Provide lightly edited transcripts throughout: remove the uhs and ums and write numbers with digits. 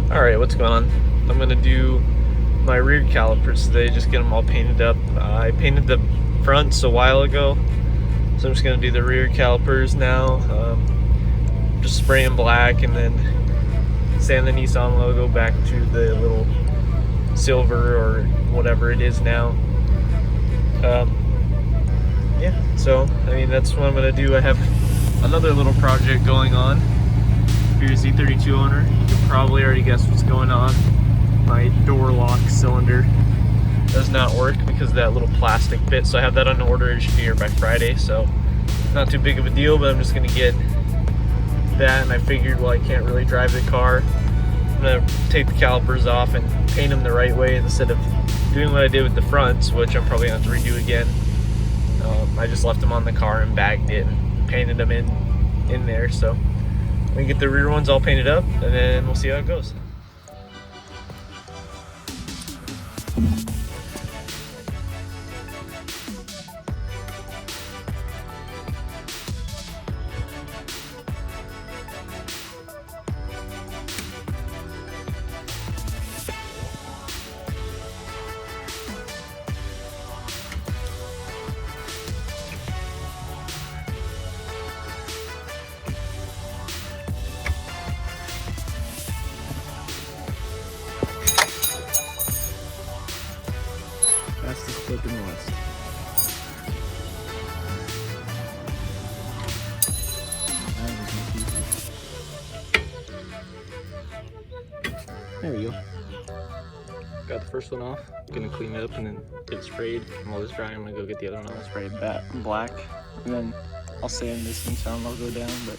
Alright, what's going on? I'm gonna do my rear calipers today, just get them all painted up. I painted the fronts a while ago, so I'm just gonna do the rear calipers now. Just spray them black and then sand the Nissan logo back to the little silver or whatever it is now. Yeah, so I mean that's what I'm gonna do. I have another little project going on. If you're a Z32 owner, you can probably already guess what's going on. My door lock cylinder does not work because of that little plastic bit, so I have that on order. It should be here by Friday, so not too big of a deal, but I'm just gonna get that, and I figured, well, I can't really drive the car, I'm gonna take the calipers off and paint them the right way instead of doing what I did with the fronts, which I'm probably gonna have to redo again. I just left them on the car and bagged it and painted them in there, so we can get the rear ones all painted up and then we'll see how it goes. Fastest clip in the West. There we go. Got the first one off. Gonna clean it up and then get it sprayed. And while it's drying, I'm gonna go get the other one. I'll spray it black, and then I'll sand this Nissan logo down. But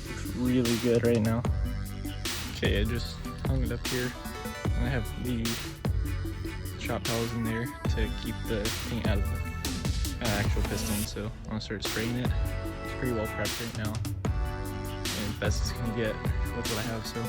it's really good right now. Okay, I just hung it up here. I have the shop towels in there to keep the paint out of the actual piston, so I'm gonna start spraying it. It's pretty well prepped right now, and best it's gonna get with what I have. So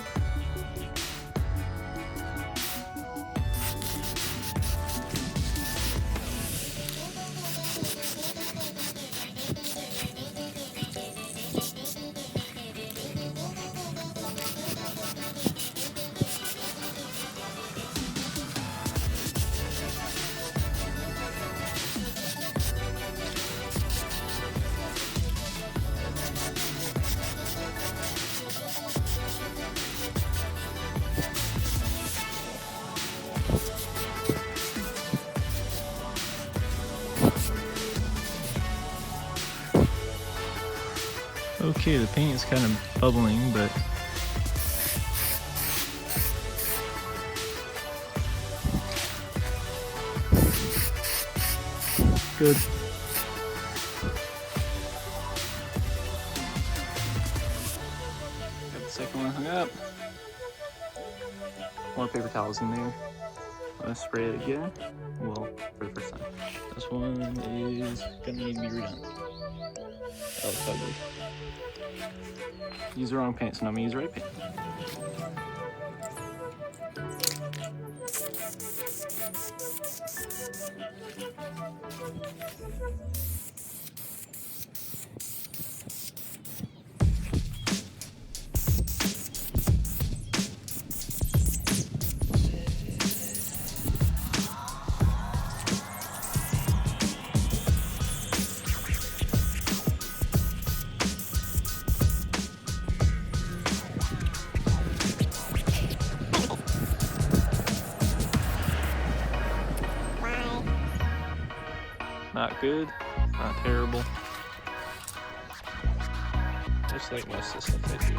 okay, the paint is kind of bubbling, but good. Got the second one hung up. More paper towels in there. I'm gonna spray it again. Well, for the first time. This one is gonna need to be redone. That looks ugly. Use the wrong paint, so now I'm gonna use the right paint. Not good, not terrible. Just like most of the stuff I do.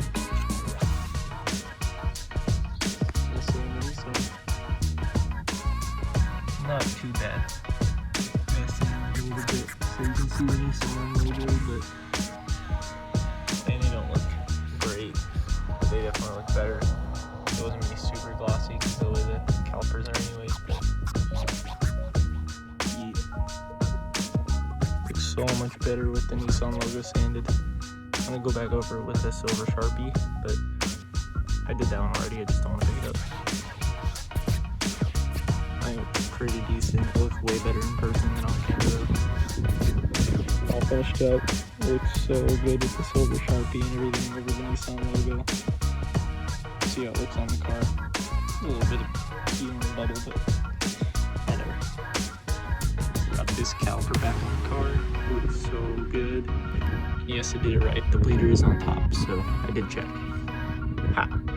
Not too bad. Messing a little bit so you can see the Nissan logo, but they don't look great. But they definitely look better. It wasn't really super glossy because the way the calipers are anyways, but so much better with the Nissan logo sanded. I'm gonna go back over it with a silver Sharpie, but I did that one already, I just don't want to pick it up. I think it's pretty decent. It looks way better in person than on camera. All finished up. It looks so good with the silver Sharpie and everything over the Nissan logo. see how it looks on the car. A little bit of pee on the bubble, but whatever. Got this caliper back on the car. It looks so good. Yes, I did it right. The bleeder is on top, so I did check. Ha!